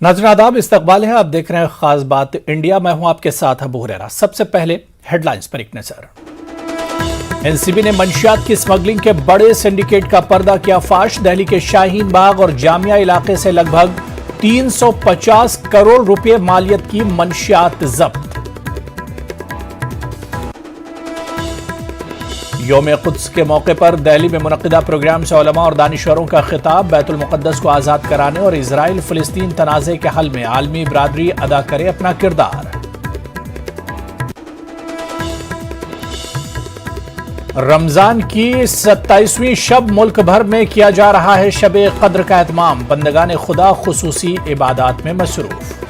नाज़रीन आदाब, इस्तकबाल है। आप देख रहे हैं खास बात इंडिया। मैं हूं आपके साथ अबू हुरैरा। सबसे पहले हेडलाइंस पर एक नजर। एनसीबी ने मंशियात की स्मगलिंग के बड़े सिंडिकेट का पर्दा किया फाश। दिल्ली के शाहीन बाग और जामिया इलाके से लगभग 350 करोड़ रुपए मालियत की मंशियात जब्त। यौम-ए-क़ुद्स के मौके पर दिल्ली में मुनक़िदा प्रोग्राम से उलमा और दानिशवरों का खिताब। बैतुल मुक़द्दस को आज़ाद कराने और इजराइल फ़िलिस्तीन तनाज़े के हल में आलमी बिरादरी अदा करे अपना किरदार। रमजान की 27वीं शब मुल्क भर में किया जा रहा है शब-ए क़द्र का एहतमाम। बंदगान खुदा खुसूसी इबादात में मसरूफ।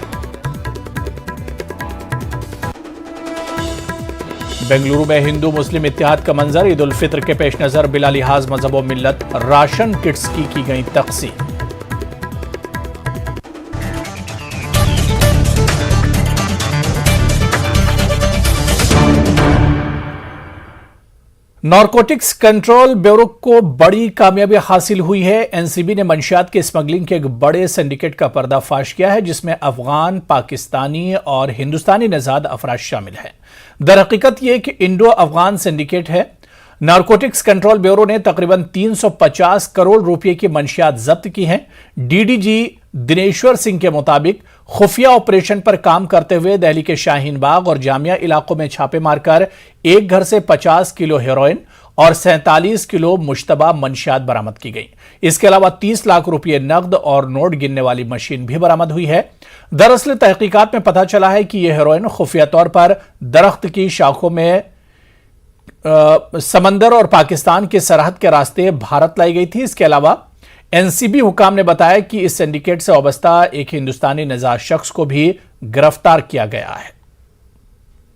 बेंगलुरु में हिंदू मुस्लिम इत्तेहाद का मंजर। ईद उल फित्र के पेश नजर बिला लिहाज मजहब व मिल्लत राशन किट्स की गई तक़सीम। नारकोटिक्स कंट्रोल ब्यूरो को बड़ी कामयाबी हासिल हुई है। एनसीबी ने मंशियात के स्मगलिंग के एक बड़े सिंडिकेट का पर्दाफाश किया है, जिसमें अफगान, पाकिस्तानी और हिंदुस्तानी नजाद अफराद शामिल हैं। दरहकीकत ये कि इंडो अफगान सिंडिकेट है। नारकोटिक्स कंट्रोल ब्यूरो ने तकरीबन 350 करोड़ रुपए की मंशियात जब्त की हैं। डीडीजी दिनेश्वर सिंह के मुताबिक खुफिया ऑपरेशन पर काम करते हुए दिल्ली के शाहीन बाग और जामिया इलाकों में छापे मारकर एक घर से 50 किलो हेरोइन और 47 किलो मुश्तबा मंशियात बरामद की गई। इसके अलावा 30 लाख रुपए नकद और नोट गिनने वाली मशीन भी बरामद हुई है। दरअसल तहकीकात में पता चला है कि यह हेरोइन खुफिया तौर पर दरख्त की शाखों में समंदर और पाकिस्तान के सरहद के रास्ते भारत लाई गई थी। इसके अलावा एनसीबी हुकाम ने बताया कि इस सिंडिकेट से वाबस्ता एक हिंदुस्तानी नजाद शख्स को भी गिरफ्तार किया गया है।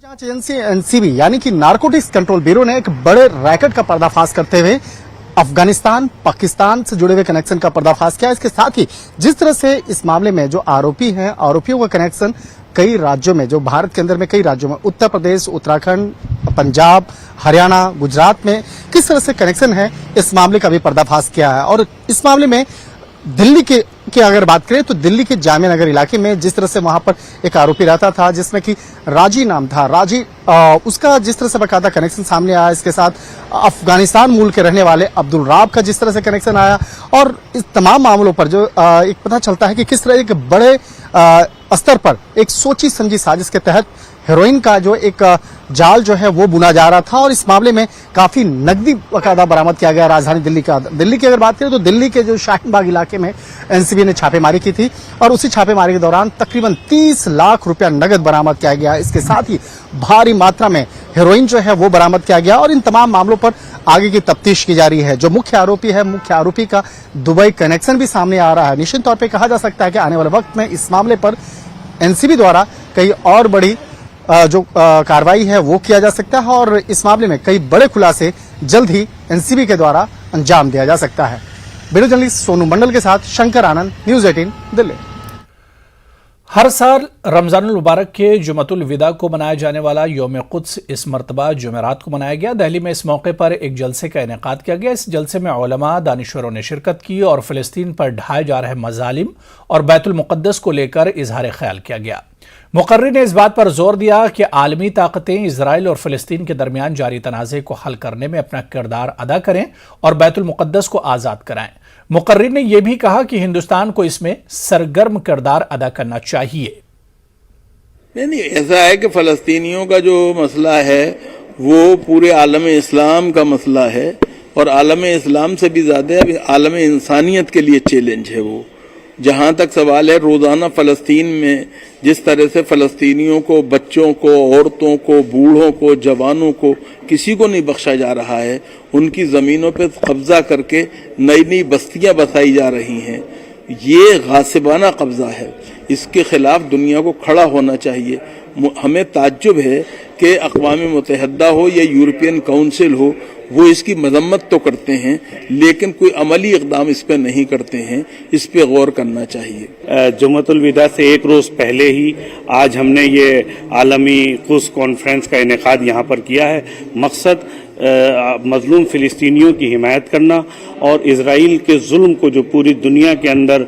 जांच एजेंसी एनसीबी यानी कि नारकोटिक्स कंट्रोल ब्यूरो ने एक बड़े रैकेट का पर्दाफाश करते हुए अफगानिस्तान, पाकिस्तान से जुड़े हुए कनेक्शन का पर्दाफाश किया। इसके साथ ही जिस तरह से इस मामले में जो आरोपी हैं, आरोपियों का कनेक्शन कई राज्यों में, जो भारत के अंदर में कई राज्यों में, उत्तर प्रदेश, उत्तराखंड, पंजाब, हरियाणा, गुजरात में किस तरह से कनेक्शन है, इस मामले का भी पर्दाफाश किया है। और इस मामले में दिल्ली की अगर बात करें तो दिल्ली के जामिया नगर इलाके में जिस तरह से वहां पर एक आरोपी रहता था, जिसमें कि राजी नाम था, राजी उसका जिस तरह से बाकायदा कनेक्शन सामने आया। इसके साथ अफगानिस्तान मूल के रहने वाले अब्दुल राब का जिस तरह से कनेक्शन आया, और इस तमाम मामलों पर जो एक पता चलता है कि किस तरह एक बड़े स्तर पर एक सोची समझी साजिश के तहत हेरोइन का जो एक जाल जो है वो बुना जा रहा था। और इस मामले में काफी नकदी बाकायदा बरामद किया गया राजधानी दिल्ली का। दिल्ली की अगर बात करें तो दिल्ली के जो शाहीन बाग इलाके में एनसीबी ने छापेमारी की थी, और उसी छापेमारी के दौरान तकरीबन 30 लाख रुपया नगद बरामद किया गया। इसके साथ ही भारी मात्रा में हेरोइन जो है वो बरामद किया गया। और इन तमाम मामलों पर आगे की तफ्तीश की जा रही है। जो मुख्य आरोपी है, मुख्य आरोपी का दुबई कनेक्शन भी सामने आ रहा है। निश्चित तौर पर कहा जा सकता है कि आने वाले वक्त में इस मामले पर एनसीबी द्वारा कई और बड़ी जो कार्रवाई है वो किया जा सकता है, और इस मामले में कई बड़े खुलासे जल्द ही एनसीबी के द्वारा अंजाम दिया जा सकता है। वीडियो जर्नलिस्ट सोनू मंडल के साथ शंकर आनंद, न्यूज़ 18 दिल्ली। हर साल रमजानुल मुबारक के जुमतुल विदा को मनाया जाने वाला यौम-ए-क़ुद्स इस मरतबा जुमेरात को मनाया गया। दिल्ली में इस मौके पर एक जलसे का इनेकाद किया गया। इस जलसे में उलमा, दानिशवरों ने शिरकत की और फ़िलिस्तीन पर ढाए जा रहे मज़ालिम और बैतुल मुक़द्दस को लेकर इजहार ख्याल किया गया। मुक़र्रिर ने इस बात पर जोर दिया कि आलमी ताकतें इजराइल और फ़िलिस्तीन के दरमियान जारी तनाज़े को हल करने में अपना किरदार अदा करें और बैतुल मुक़द्दस को आज़ाद कराएं। मुक़र्रिर ने यह भी कहा कि हिंदुस्तान को इसमें सरगर्म किरदार अदा करना चाहिए। नहीं, ऐसा है कि फ़लस्तीनियों का जो मसला है वो पूरे आलम इस्लाम का मसला है, और आलम इस्लाम से भी ज़्यादा आलम इंसानियत के लिए चैलेंज है वो। जहां तक सवाल है, रोजाना फलस्तीन में जिस तरह से फलस्तीनियों को, बच्चों को, औरतों को, बूढ़ों को, जवानों को, किसी को नहीं बख्शा जा रहा है। उनकी जमीनों पे कब्जा करके नई नई बस्तियां बसाई जा रही हैं। ये गासिबाना कब्जा है। इसके खिलाफ दुनिया को खड़ा होना चाहिए। हमें ताज्जुब है कि अक़वाम मुत्तहिदा हो या यूरोपियन काउंसिल हो, वो इसकी मजम्मत तो करते हैं, लेकिन कोई अमली इक़दाम इस पर नहीं करते हैं। इस पे गौर करना चाहिए। जुमतुल विदा से एक रोज पहले ही आज हमने ये आलमी क़ुद्स कॉन्फ्रेंस का इनेकाद यहाँ पर किया है। मकसद मजलूम फिलिस्तीनियों की हिमायत करना और इजराइल के जुल्म को जो पूरी दुनिया के अंदर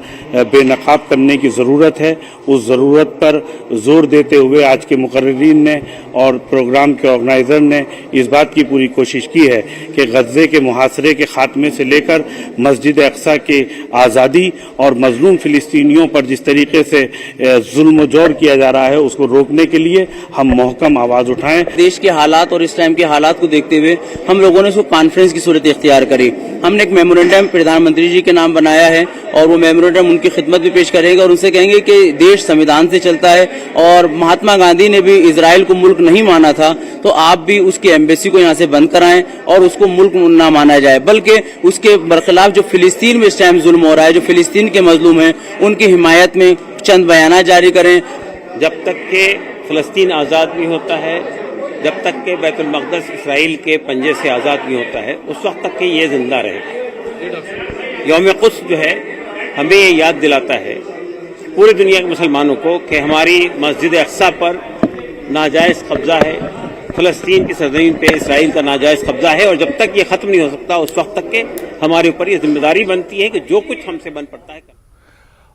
बेनकाब करने की ज़रूरत है, उस ज़रूरत पर जोर देते हुए आज के मुकर्रिरीन ने और प्रोग्राम के ऑर्गेनाइज़र ने इस बात की पूरी कोशिश की है कि गज़े के मुहासरे के खात्मे से लेकर मस्जिद अक्सा के आज़ादी और मजलूम फिलिस्तीनियों पर जिस तरीके से जुल्म जोर किया जा रहा है उसको रोकने के लिए हम महकम आवाज़ उठाएं। देश के हालात और इस टाइम के हालात को देखते हुए हम लोगों ने इसको कॉन्फ्रेंस की सूरत इख्तियार करी। हमने एक मेमोरेंडम प्रधानमंत्री जी के नाम बनाया है और वो मेमोरेंडम उनकी खिदमत में पेश करेगा और उनसे कहेंगे कि देश संविधान से चलता है और महात्मा गांधी ने भी इजराइल को मुल्क नहीं माना था, तो आप भी उसकी एम्बेसी को यहाँ से बंद कराएं और उसको मुल्क ना माना जाए, बल्कि उसके बरखिलाफ जो फिलिस्तीन में इस टाइम जुल्म हो रहा है, जो फिलिस्तीन के मजलूम हैं, उनकी हिमायत में चंद बयान जारी करें। जब तक के फ़लस्तीन आज़ाद नहीं होता है, जब तक के बैतुल मक़दस इसराइल के पंजे से आज़ाद नहीं होता है, उस वक्त तक के ये जिंदा रहे। यौम क़ुद्स जो है हमें ये याद दिलाता है पूरी दुनिया के मुसलमानों को कि हमारी मस्जिद अक्सा पर नाजायज़ कब्ज़ा है, फ़लस्तीन की सरज़मीन पे इसराइल का नाजायज़ कब्ज़ा है और जब तक ये ख़त्म नहीं हो सकता उस वक्त तक के हमारे ऊपर ये जिम्मेदारी बनती है कि जो कुछ हमसे बन पड़ता है।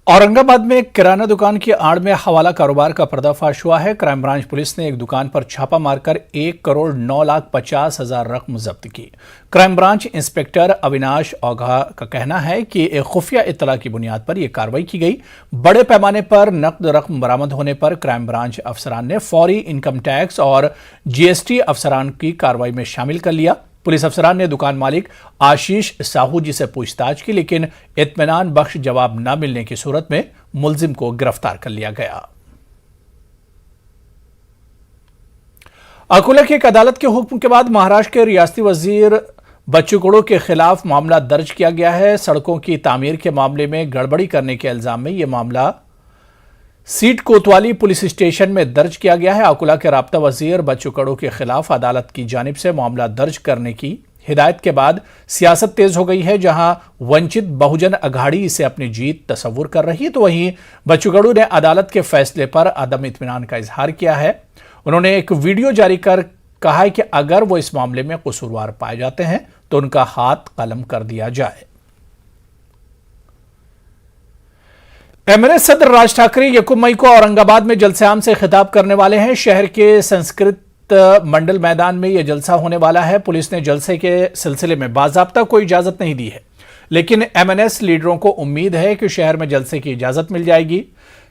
औरंगाबाद में किराना दुकान की आड़ में हवाला कारोबार का पर्दाफाश हुआ है। क्राइम ब्रांच पुलिस ने एक दुकान पर छापा मारकर 1,09,50,000 रकम जब्त की। क्राइम ब्रांच इंस्पेक्टर अविनाश औघा का कहना है कि एक खुफिया इत्तला की बुनियाद पर यह कार्रवाई की गई। बड़े पैमाने पर नकद रकम बरामद होने पर क्राइम ब्रांच अफसरान ने फौरी इनकम टैक्स और जीएसटी अफसरान की कार्रवाई में शामिल कर लिया। पुलिस अफसरान ने दुकान मालिक आशीष साहू जी से पूछताछ की, लेकिन इत्मीनान बख्श जवाब न मिलने की सूरत में मुलजिम को गिरफ्तार कर लिया गया। अकोला की एक अदालत के हुक्म के बाद महाराष्ट्र के रियासती वजीर बच्चू कडू के खिलाफ मामला दर्ज किया गया है। सड़कों की तामीर के मामले में गड़बड़ी करने के इल्जाम में यह मामला सीट कोतवाली पुलिस स्टेशन में दर्ज किया गया है। अकोला के राब्ता वजीर बच्चू कडू के खिलाफ अदालत की जानिब से मामला दर्ज करने की हिदायत के बाद सियासत तेज हो गई है। जहां वंचित बहुजन अघाड़ी इसे अपनी जीत तस्वुर कर रही है, तो वहीं बच्चू कडू ने अदालत के फैसले पर अदम इत्मीनान का इजहार किया है। उन्होंने एक वीडियो जारी कर कहा है कि अगर वो इस मामले में कसूरवार पाए जाते हैं तो उनका हाथ कलम कर दिया जाए। एमएनएस सदर राज ठाकरे 1 मई को औरंगाबाद में जलसेआम से खिताब करने वाले हैं। शहर के संस्कृत मंडल मैदान में यह जलसा होने वाला है। पुलिस ने जलसे के सिलसिले में बाज़ाब्ता कोई इजाजत नहीं दी है, लेकिन एमएनएस लीडरों को उम्मीद है कि शहर में जलसे की इजाजत मिल जाएगी।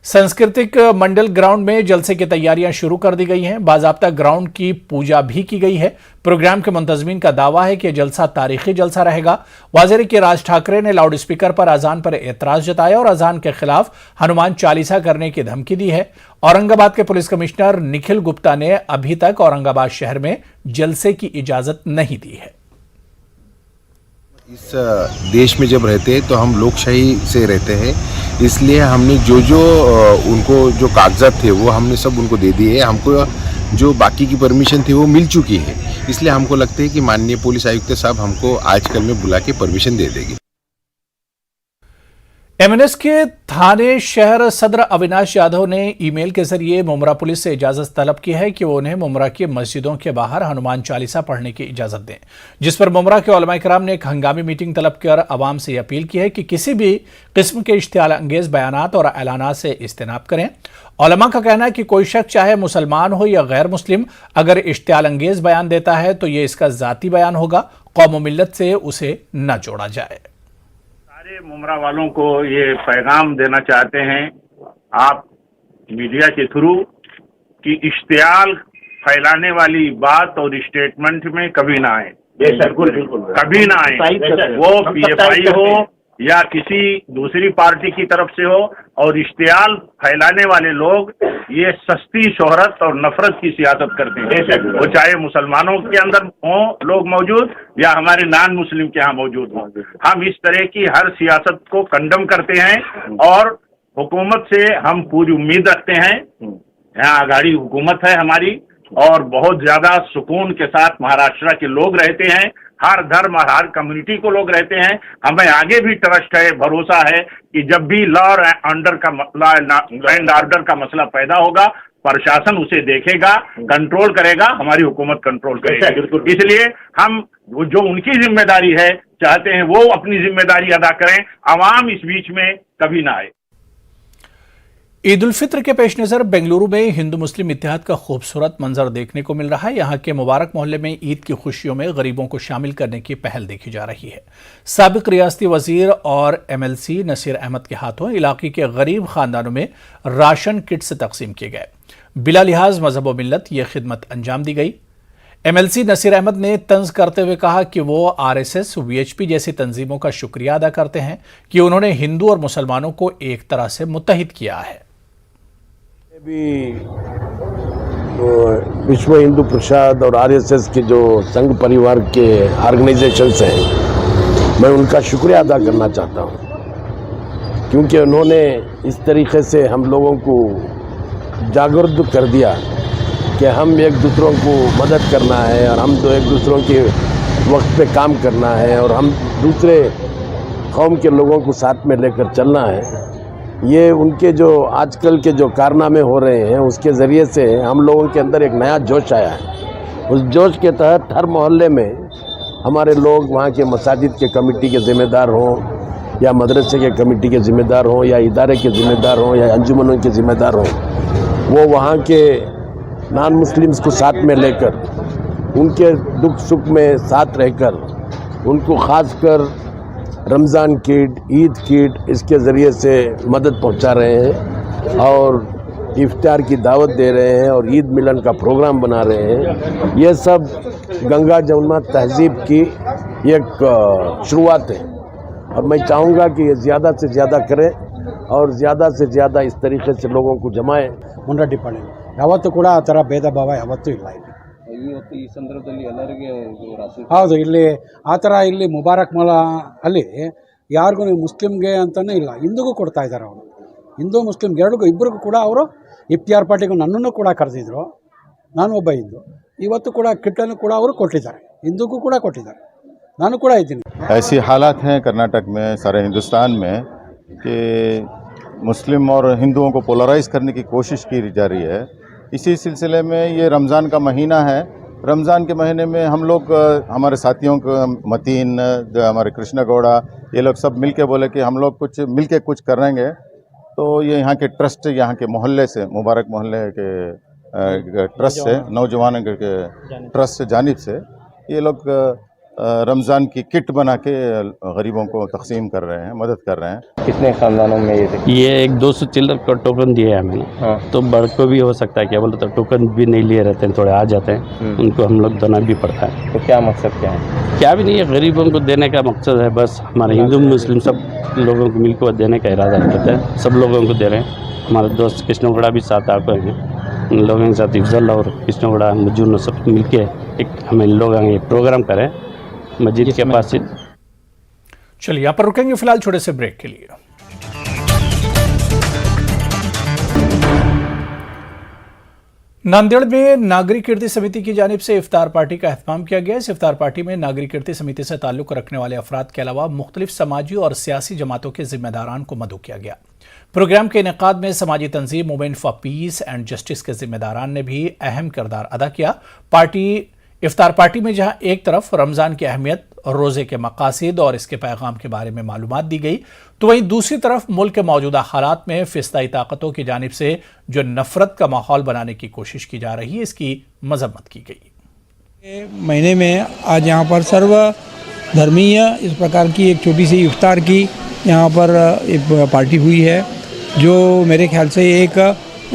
सांस्कृतिक मंडल ग्राउंड में जलसे की तैयारियां शुरू कर दी गई हैं। बाज़ाब्ता ग्राउंड की पूजा भी की गई है। प्रोग्राम के मुंतजमीन का दावा है कि जलसा तारीखी जलसा रहेगा। वाज़ेह कि राज ठाकरे ने लाउड स्पीकर पर अजान पर एतराज जताया और अजान के खिलाफ हनुमान चालीसा करने की धमकी दी है। औरंगाबाद के पुलिस कमिश्नर निखिल गुप्ता ने अभी तक औरंगाबाद शहर में जलसे की इजाजत नहीं दी है। इस देश में जब रहते हैं तो हम लोकशाही से रहते हैं, इसलिए हमने जो उनको जो कागजात थे वो हमने सब उनको दे दिए। हमको जो बाकी की परमिशन थी वो मिल चुकी है, इसलिए हमको लगता है कि माननीय पुलिस आयुक्त साहब हमको आजकल में बुला के परमिशन दे देगी। एमएनएस के थाने शहर सदर अविनाश यादव ने ईमेल के जरिए मुमरा पुलिस से इजाजत तलब की है कि वो उन्हें मुमरा की मस्जिदों के बाहर हनुमान चालीसा पढ़ने की इजाजत दें, जिस पर मुमरा के उलमा किराम ने एक हंगामी मीटिंग तलब कर अवाम से अपील की है कि किसी भी किस्म के इश्तियाल अंगेज बयानात और ऐलानात से इज्तनाब करें। उलमा का कहना है कि कोई शख्स चाहे मुसलमान हो या गैर मुस्लिम, अगर इश्तियाल अंगेज बयान देता है तो ये इसका जाती बयान होगा, कौम मिल्लत से उसे न जोड़ा जाए। मुमरा वालों को ये पैगाम देना चाहते हैं आप मीडिया के थ्रू कि इश्तियाल फैलाने वाली बात और स्टेटमेंट में कभी ना आए, कभी ना आए, वो पीएफआई हो या किसी दूसरी पार्टी की तरफ से हो। और इश्तियाल फैलाने वाले लोग ये सस्ती शोहरत और नफरत की सियासत करते हैं, वो चाहे मुसलमानों के अंदर हो लोग मौजूद या हमारे नॉन मुस्लिम के यहाँ मौजूद हो। हम इस तरह की हर सियासत को कंडम करते हैं और हुकूमत से हम पूरी उम्मीद रखते हैं। यहाँ आघाड़ी हुकूमत है हमारी और बहुत ज्यादा सुकून के साथ महाराष्ट्र के लोग रहते हैं, हर धर्म और हर कम्युनिटी को लोग रहते हैं। हमें आगे भी ट्रस्ट है, भरोसा है कि जब भी लॉ एंड ऑर्डर का मसला पैदा होगा प्रशासन उसे देखेगा, कंट्रोल करेगा, हमारी हुकूमत कंट्रोल करेगी। इसलिए हम जो उनकी जिम्मेदारी है चाहते हैं वो अपनी जिम्मेदारी अदा करें, अवाम इस बीच में कभी ना आए। ईद उल फित्र के पेश नज़र बेंगलुरु में हिंदू मुस्लिम इत्तेहाद का खूबसूरत मंजर देखने को मिल रहा है। यहाँ के मुबारक मोहल्ले में ईद की खुशियों में गरीबों को शामिल करने की पहल देखी जा रही है। साबिक रियासती वजीर और MLC नसीर अहमद के हाथों इलाके के गरीब खानदानों में राशन किट्स तकसीम किए गए। बिला लिहाज मजहब व मिल्लत ये खिदमत अंजाम दी गई। MLC नसीर अहमद ने तंज करते हुए कहा कि वो RSS, VHP जैसी तंजीमों का शुक्रिया अदा करते हैं कि उन्होंने हिंदू और मुसलमानों को एक तरह से मुत्तहिद किया है। भी विश्व हिंदू परिषद और RSS के जो संघ परिवार के ऑर्गेनाइजेशंस हैं, मैं उनका शुक्रिया अदा करना चाहता हूं, क्योंकि उन्होंने इस तरीके से हम लोगों को जागरूक कर दिया कि हम एक दूसरों को मदद करना है और हम तो एक दूसरों के वक्त पे काम करना है और हम दूसरे कौम के लोगों को साथ में लेकर चलना है। ये उनके जो आजकल के जो कारनामे हो रहे हैं उसके ज़रिए से हम लोगों के अंदर एक नया जोश आया है। उस जोश के तहत हर मोहल्ले में हमारे लोग वहाँ के मसाजिद के कमेटी के ज़िम्मेदार हों या मदरसे के कमेटी के ज़िम्मेदार हों या इदारे के ज़िम्मेदार हों या अंजुमनों के ज़िम्मेदार हों, वो वहाँ के नॉन मुस्लिम्स को साथ में लेकर उनके दुख सुख में साथ रहकर उनको ख़ास कर रमज़ान किट, ईद किट, इसके ज़रिए से मदद पहुंचा रहे हैं और इफ्तार की दावत दे रहे हैं और ईद मिलन का प्रोग्राम बना रहे हैं। ये सब गंगा जमुना तहजीब की एक शुरुआत है और मैं चाहूँगा कि ये ज़्यादा से ज़्यादा करें और ज़्यादा से ज़्यादा इस तरीके से लोगों को जमाएं। मुंडा पड़े यावत्तू ಕೂಡ ಆ ಥರ ಭೇದ ಭಾವ ಯಾವತ್ತೂ ಇಲ್ಲ ಈ ಸಂದರ್ಭದಲ್ಲಿ ಎಲ್ಲರಿಗೆ ಹೌದು, ಇಲ್ಲಿ ಆ ಥರ ಇಲ್ಲಿ ಮುಬಾರಕ್ ಮೊಲ ಅಲ್ಲಿ ಯಾರಿಗೂ ಮುಸ್ಲಿಮ್ಗೆ ಅಂತಲೇ ಇಲ್ಲ, ಹಿಂದೂಗೂ ಕೊಡ್ತಾ ಇದ್ದಾರೆ ಅವರು. ಹಿಂದೂ ಮುಸ್ಲಿಮ್ಗೆ ಎರಡಿಗೂ ಇಬ್ಬರಿಗೂ ಕೂಡ ಅವರು ಇಫ್ತಿಯಾರ್ ಪಾರ್ಟಿಗೂ ನನ್ನನ್ನು ಕೂಡ ಕರೆದಿದ್ರು, ನಾನು ಒಬ್ಬ ಹಿಂದೂ. ಇವತ್ತು ಕೂಡ ಕಿಟ್ಟನ್ನು ಕೂಡ ಅವರು ಕೊಟ್ಟಿದ್ದಾರೆ, ಹಿಂದೂಗೂ ಕೂಡ ಕೊಟ್ಟಿದ್ದಾರೆ, ನಾನು ಕೂಡ ಇದ್ದೀನಿ. ऐसी हालात हैं कर्नाटक में, सारे हिंदुस्तान में, कि मुस्लिम और हिंदुओं को पोलराइज़ करने की कोशिश की जा रही है। इसी सिलसिले में ये रमज़ान का महीना है। रमज़ान के महीने में हम लोग हमारे साथियों को मतीन, हमारे कृष्ण गौड़ा, ये लोग सब मिलके बोले कि हम लोग कुछ मिलके कुछ करेंगे। तो ये यहाँ के ट्रस्ट, यहाँ के मोहल्ले से, मुबारक मोहल्ले के ट्रस्ट से, नौजवानों के ट्रस्ट से जानिब से ये लोग रमज़ान की किट बना के गरीबों को तकसीम कर रहे हैं, मदद कर रहे हैं। कितने खानदानों में ये एक 200 चिल्लर का टोकन दिया है मैंने। हाँ। तो बड़ को भी हो सकता है, क्या बोले तो टोकन भी नहीं लिए रहते हैं, थोड़े आ जाते हैं, उनको हम लोग देना भी पड़ता है। तो क्या मकसद क्या है? क्या भी नहीं है, गरीबों को देने का मकसद है बस। हमारे हिंदू मुस्लिम सब लोगों को मिलकर देने का इरादा रखते हैं, सब लोगों को दे रहे हैं। हमारे दोस्त कृष्णगौड़ा भी साथ आकर हैं, उन लोगों के साथ अफजल और कृष्णगौड़ा मजून सब मिलके एक हमें लोग आगे प्रोग्राम करें मस्जिद के पास। चलिए यहाँ पर रुकेंगे फिलहाल छोटे से ब्रेक के लिए। नांदेड़ में नागरिक कीर्ति समिति की जानिब से इफ्तार पार्टी का एहतमाम किया गया। इस इफ्तार पार्टी में नागरिक कीर्ति समिति से ताल्लुक रखने वाले अफराद के अलावा मुख्तलिफ समाजी और सियासी जमातों के जिम्मेदारान को मदऊ किया गया। प्रोग्राम के इनेकाद में समाजी तंजीम movement for peace and justice के जिम्मेदारान ने भी अहम किरदार अदा किया। इफ्तार पार्टी में जहां एक तरफ रमज़ान की अहमियत, रोज़े के मकासिद और इसके पैगाम के बारे में मालूमात दी गई, तो वहीं दूसरी तरफ मुल्क के मौजूदा हालात में फिस्ताई ताकतों की जानिब से जो नफरत का माहौल बनाने की कोशिश की जा रही है, इसकी मजम्मत की गई। महीने में आज यहाँ पर सर्वधर्मीय इस प्रकार की एक छोटी सी इफ्तार की यहाँ पर एक पार्टी हुई है, जो मेरे ख्याल से एक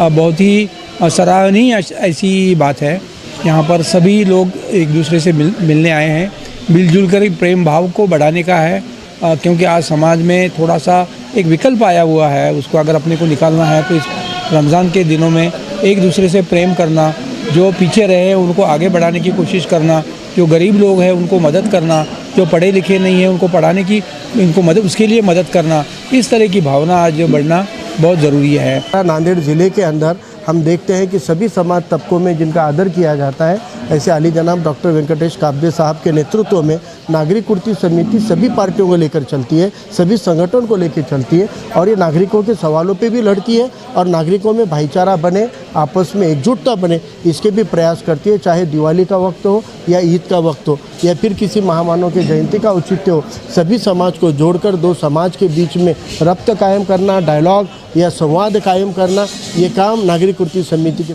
बहुत ही सराहनीय ऐसी बात है। यहाँ पर सभी लोग एक दूसरे से मिलने आए हैं, मिलजुल कर प्रेम भाव को बढ़ाने का है, क्योंकि आज समाज में थोड़ा सा एक विकल्प आया हुआ है, उसको अगर अपने को निकालना है तो इस रमज़ान के दिनों में एक दूसरे से प्रेम करना, जो पीछे रहे उनको आगे बढ़ाने की कोशिश करना, जो गरीब लोग हैं उनको मदद करना, जो पढ़े लिखे नहीं हैं उनको पढ़ाने की, इनको मदद, उसके लिए मदद करना, इस तरह की भावना आज बढ़ना बहुत ज़रूरी है। नांदेड़ ज़िले के अंदर हम देखते हैं कि सभी समाज तबकों में जिनका आदर किया जाता है, ऐसे आली जनाब डॉक्टर वेंकटेश काब्दे साहब के नेतृत्व में नागरिक कीर्ति समिति सभी पार्टियों को लेकर चलती है, सभी संगठन को लेकर चलती है और ये नागरिकों के सवालों पे भी लड़ती है और नागरिकों में भाईचारा बने, आपस में एकजुटता बने, इसके भी प्रयास करती है। चाहे दिवाली का वक्त हो या ईद का वक्त हो या फिर किसी महामानव के जयंती का औचित्य हो, सभी समाज को जोड़कर दो समाज के बीच में रब्त कायम करना, डायलॉग या संवाद कायम करना, ये काम नागरिक कुर्ती समिति के।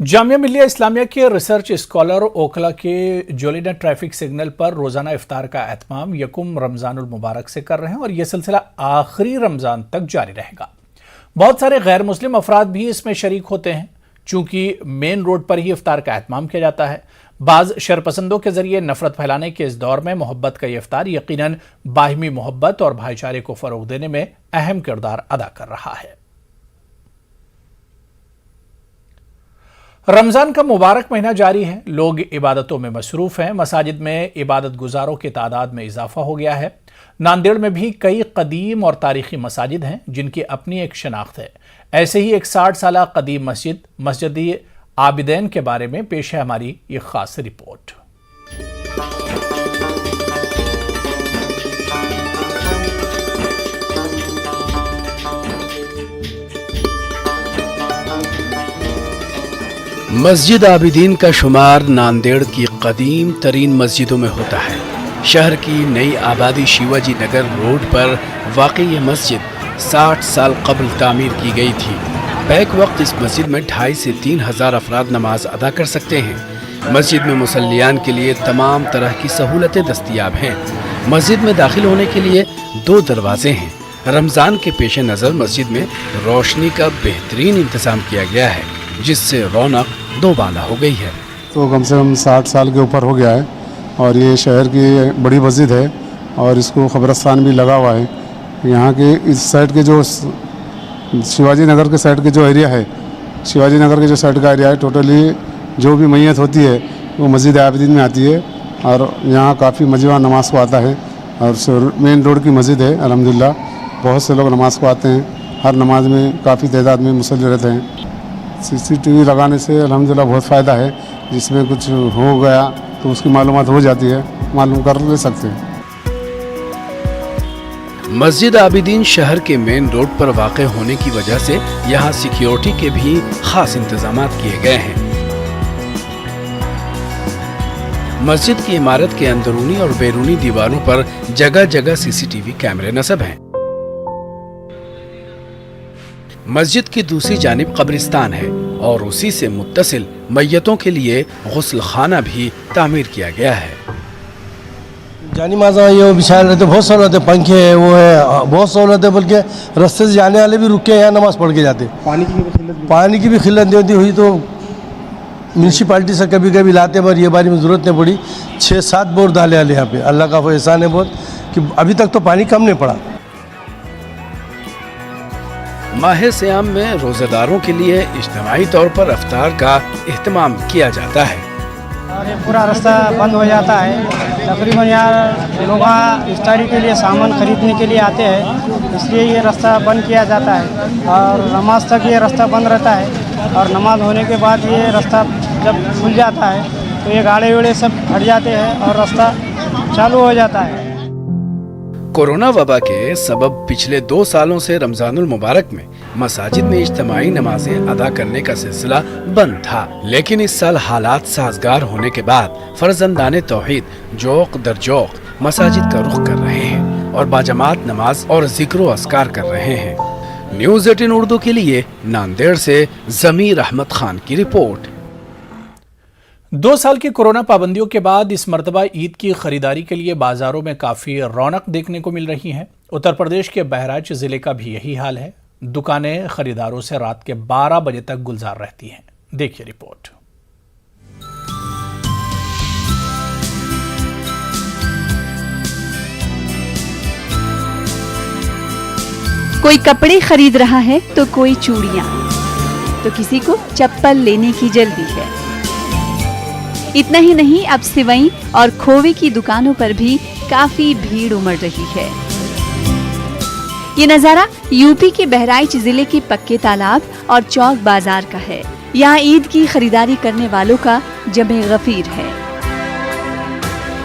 जामिया मिल्लिया इस्लामिया के रिसर्च स्कॉलर ओखला के जोलिना ट्रैफिक सिग्नल पर रोजाना इफ्तार का एहतमाम यकुम रमजानुल मुबारक से कर रहे हैं और यह सिलसिला आखिरी रमजान तक जारी रहेगा। बहुत सारे गैर मुस्लिम अफराद भी इसमें शरीक होते हैं। चूंकि मेन रोड पर ही इफ्तार का एहतमाम किया जाता है, बाज शरपसंदों के जरिए नफरत फैलाने के इस दौर में मोहब्बत का यह इफ्तार यकीनन बाहिमी मोहब्बत और भाईचारे को फरोग देने में अहम किरदार अदा कर रहा है। रमजान का मुबारक महीना जारी है, लोग इबादतों में मसरूफ हैं। मसाजिद में इबादत गुजारों की तादाद में इजाफा हो गया है। नांदेड़ में भी कई कदीम और तारीखी मसाजिद हैं जिनकी अपनी एक शनाख्त है। ऐसे ही एक 60 साल कदीम मस्जिद आबिदैन के बारे में पेश है हमारी ये खास रिपोर्ट। मस्जिद आबिदीन का शुमार नांदेड़ की कदीम तरीन मस्जिदों में होता है। शहर की नई आबादी शिवाजी नगर रोड पर वाक़ई ये मस्जिद 60 साल कबल तामीर की गई थी। बैक वक्त इस मस्जिद में 2,500 से 3,000 अफराद नमाज अदा कर सकते हैं। मस्जिद में मुसल्लियान के लिए तमाम तरह की सहूलतें दस्तयाब हैं। मस्जिद में दाखिल होने के लिए 2 दरवाजे हैं। रमज़ान के पेश नज़र मस्जिद में रोशनी का बेहतरीन इंतज़ाम किया गया है, जिससे रौनक दोबाला हो गई है। तो कम से कम 60 साल के ऊपर हो गया है और ये शहर की बड़ी मस्जिद है और इसको कब्रिस्तान भी लगा हुआ है। यहाँ के इस साइड के जो शिवाजी नगर के साइड के जो एरिया है, शिवाजी नगर के जो साइड का एरिया है, टोटली जो भी मैयत होती है वो मस्जिद आबिदीन में आती है और यहाँ काफ़ी मजमा नमाज को आता है। और मेन रोड की मस्जिद है, अल्हम्दुलिल्लाह बहुत से लोग नमाज को आते हैं। हर नमाज में काफ़ी तादाद में मुसल्ली रहते हैं। CCTV लगाने से अल्हम्दुलिल्लाह बहुत फ़ायदा है। जिसमें कुछ हो गया तो उसकी मालूमात हो जाती है, मालूम कर ले सकते हैं। मस्जिद आबिदीन शहर के मेन रोड पर वाक़ होने की वजह से यहाँ सिक्योरिटी के भी खास इंतजाम किए गए हैं। मस्जिद की इमारत के अंदरूनी और बैरूनी दीवारों पर जगह जगह CCTV कैमरे नस्ब हैं। मस्जिद की दूसरी जानिब कब्रिस्तान है और उसी से मुत्तसिल मैयतों के लिए गुस्ल खाना भी तामीर किया गया है। जानी माजा ये विशाल रहते, बहुत सहूलत है, पंखे है, वो है, बहुत सहूलत है। बल्कि रास्ते से जाने वाले भी रुक के यहाँ नमाज पढ़ के जाते। पानी की भी खिल्लत होती हुई तो म्यूनसिपालिटी से कभी कभी लाते, पर ये बारी में ज़रूरत नहीं पड़ी। 6-7 बोर डाले वाले यहाँ पे, अल्लाह का एहसान है बहुत कि अभी तक तो पानी कम नहीं पड़ा। माह सियाम में रोजेदारों के लिए इज्तिमाई तौर पर इफ्तार का एहतमाम किया जाता है और ये पूरा रास्ता बंद हो जाता है। तकरीबन यहाँ लोग इफ्तारी के लिए सामान खरीदने के लिए आते हैं, इसलिए ये रास्ता बंद किया जाता है और नमाज तक ये रास्ता बंद रहता है। और नमाज होने के बाद ये रास्ता जब खुल जाता है तो ये गाड़े वेड़े सब हट जाते हैं और रास्ता चालू हो जाता है। कोरोना वबा के सबब पिछले 2 सालों से रमजानुल मुबारक में मसाजिद में इज्तिमाई नमाजें अदा करने का सिलसिला बंद था, लेकिन इस साल हालात साजगार होने के बाद फर्जंदाने तौहीद जोक दर जोक मसाजिद का रुख कर रहे हैं और बाजमात नमाज और जिक्र अस्कार कर रहे हैं। न्यूज़ 18 उर्दू के लिए नांदेड़ से ज़मीर अहमद खान की रिपोर्ट। 2 साल की कोरोना पाबंदियों के बाद इस मर्तबा ईद की खरीदारी के लिए बाजारों में काफ़ी रौनक देखने को मिल रही है। उत्तर प्रदेश के बहराइच जिले का भी यही हाल है। दुकानें खरीदारों से रात के 12 बजे तक गुलजार रहती हैं। देखिए रिपोर्ट। कोई कपड़े खरीद रहा है तो कोई चूड़ियां, तो किसी को चप्पल लेने की जल्दी है। इतना ही नहीं, अब सिवई और खोवे की दुकानों पर भी काफी भीड़ उमड़ रही है। ये नजारा यूपी के बहराइच जिले के पक्के तालाब और चौक बाजार का है। यहाँ ईद की खरीदारी करने वालों का जमे गफीर है।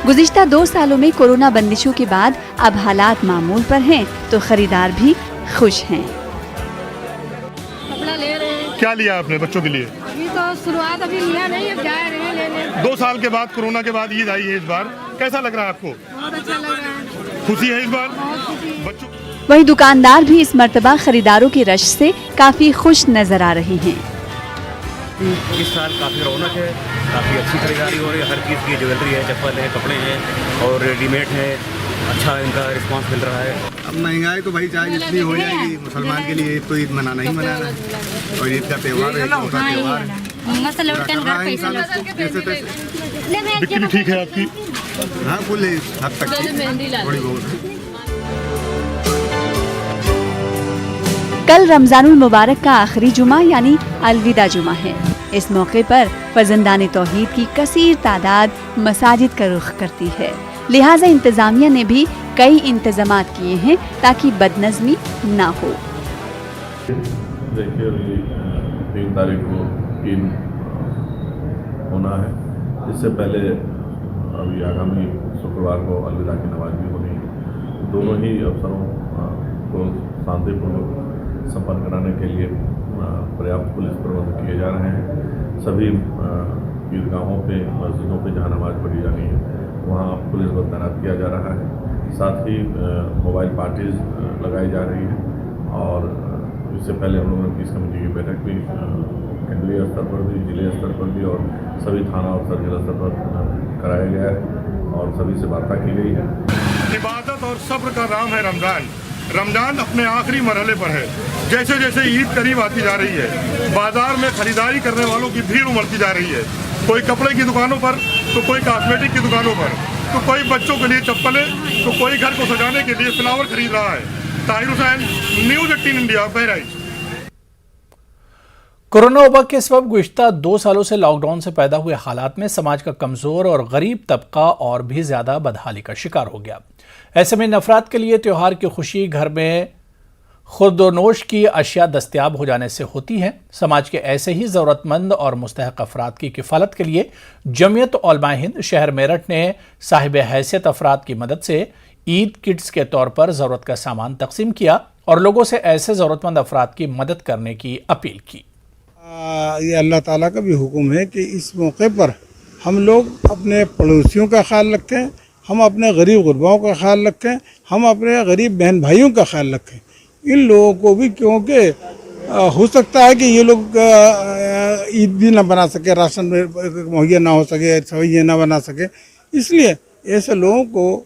गुज़िश्ता 2 सालों में कोरोना बंदिशों के बाद अब हालात मामूल पर हैं, तो खरीदार भी खुश हैं। कपड़ा ले रहे हैं, क्या लिया आपने बच्चों के लिए? अभी तो शुरुआत अभी लिया नहीं, अब जा रहे हैं लेने। 2 साल के बाद कोरोना के बाद ईद आई है इस बार, कैसा लग रहा है आपको? बहुत अच्छा लग रहा है। खुशी है इस बार? बहुत खुशी। बच्चों वहीं दुकानदार भी इस मर्तबा खरीदारों की रश से काफी खुश नजर आ रहे हैं। इस साल काफ़ी रौनक है, काफ़ी अच्छी खरीदारी हो रही है, हर चीज़ की ज्वेलरी है, चप्पल है, कपड़े हैं और रेडीमेड है, अच्छा इनका रिस्पांस मिल रहा है। अब महंगाई तो भाई चाहे जितनी हो जाएगी, मुसलमान के लिए तो ईद मनाना ही मनाना है और ईद का त्यौहार है, त्यौहार है। बिक्री ठीक है आपकी? हाँ, कुल हद तक थोड़ी बहुत। कल रमजानुल मुबारक का आखिरी जुमा यानी अलविदा जुमा है। इस मौके पर फजंदान तौहीद की कसीर तादाद मसाजिद का रुख करती है, लिहाजा इंतजामिया ने भी कई इंतजामात किए हैं ताकि बदनज़मी ना हो। देखिए 3 तारीख को ईद होना है, इससे पहले अभी आगामी शुक्रवार को अलविदा की नमाज भी होनी है। दोनों ही अवसरों को शांतिपूर्वक संपन्न कराने के लिए पर्याप्त पुलिस प्रबंध किए जा रहे हैं। सभी ईदगाहों पे, मस्जिदों पे जहाँ नमाज पढ़ी जानी है वहाँ पुलिस बल तैनात किया जा रहा है। साथ ही मोबाइल पार्टीज लगाई जा रही है और इससे पहले हम लोगों ने पीस कमेटी की बैठक भी केंद्रीय स्तर पर भी, जिले स्तर पर भी और सभी थाना और सब जिला स्तर पर कराया गया है और सभी से वार्ता की गई है। इबादत और सब्र का नाम है रमज़ान। रमज़ान अपने आखिरी मरहले पर है। जैसे जैसे ईद करीब आती जा रही है, बाजार में खरीदारी करने वालों की भीड़ उमड़ती जा रही है। कोई कपड़े की दुकानों पर, तो कोई कॉस्मेटिक की दुकानों पर, तो कोई बच्चों के लिए चप्पलें, तो कोई घर को सजाने के लिए फ्लावर खरीद रहा है। Tahir Hussain, news 18 India, Bahraich. Corona वबा के सबब गुज़िश्ता 2 सालों से लॉकडाउन से पैदा हुए हालात में समाज का कमज़ोर और गरीब तबका और भी ज़्यादा बदहाली का शिकार हो गया। ऐसे में नफरात के लिए त्यौहार की खुशी घर में खुर्दोनोश की अशिया दस्तयाब हो जाने से होती है। समाज के ऐसे ही ज़रूरतमंद और मुस्तहक़ अफराद की किफ़ालत के लिए जमीयत उलमा हिंद शहर मेरठ ने साहिब हैसियत अफराद की मदद से ईद किट्स के तौर पर ज़रूरत का सामान तकसीम किया और लोगों से ऐसे ज़रूरतमंद अफराद की मदद करने की अपील की। ये अल्लाह ताला का भी हुक्म है कि इस मौके पर हम लोग अपने पड़ोसियों का ख्याल रखें, हम अपने गरीब गुरबाओं का ख्याल रखें, हम अपने गरीब बहन भाइयों का ख्याल रखें। इन लोगों को भी, क्योंकि हो सकता है कि ये लोग ईद भी ना बना सके, राशन मुहैया ना हो सके, सवैयाँ ना बना सके, इसलिए ऐसे लोगों को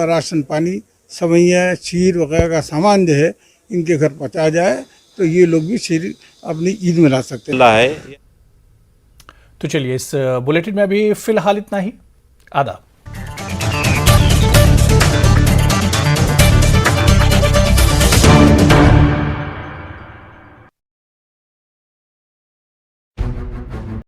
राशन पानी, सवैयाँ, खीर वगैरह का सामान जो है इनके घर पहुँचाया जाए तो ये लोग भी शीर अपनी ईद में ला सकते हैं। तो चलिए इस बुलेटिन में अभी फिलहाल इतना ही। आदाब।